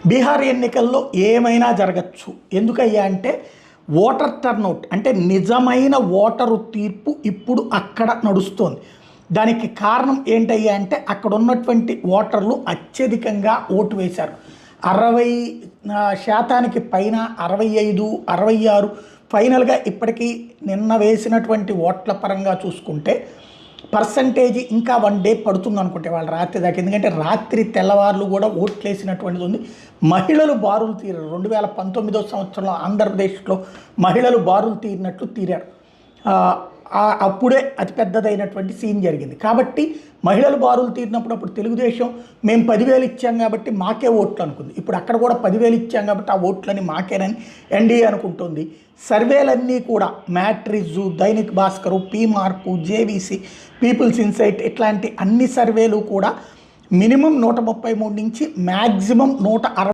బీహార్ ఎన్నికల్లో ఏమైనా జరగచ్చు. ఎందుకయ్యా అంటే ఓటర్ టర్నౌట్ అంటే నిజమైన ఓటరు తీర్పు ఇప్పుడు అక్కడ నడుస్తోంది. దానికి కారణం ఏంటయ్యా అంటే అక్కడ ఉన్నటువంటి ఓటర్లు అత్యధికంగా ఓటు వేశారు. 60% పైన 65, 66 ఫైనల్గా ఇప్పటికీ నిన్న వేసినటువంటి ఓట్ల పరంగా చూసుకుంటే పర్సంటేజ్ ఇంకా 1 డే పడుతుంది అనుకుంటే వాళ్ళ రాత్రి దాకా. ఎందుకంటే రాత్రి తెల్లవారులు కూడా ఓట్లు వేసినటువంటిది ఉంది. మహిళలు బారులు తీరారు. 2019వ సంవత్సరంలో ఆంధ్రప్రదేశ్లో మహిళలు బారులు తీరినట్లు తీరారు. అప్పుడే అతిపెద్దదైనటువంటి సీన్ జరిగింది. కాబట్టి మహిళలు బారులు తీరినప్పుడు అప్పుడు తెలుగుదేశం మేము 10,000 ఇచ్చాం కాబట్టి మాకే ఓట్లు అనుకుంది. ఇప్పుడు అక్కడ కూడా 10,000 ఇచ్చాం కాబట్టి ఆ ఓట్లని మాకేనని ఎన్డీఏ అనుకుంటుంది. సర్వేలన్నీ కూడా Matrize, Dainik Bhaskar, PMARQ, JVC, People's Insight ఇట్లాంటి అన్ని సర్వేలు కూడా మినిమం 133 నుంచి మ్యాక్సిమం 160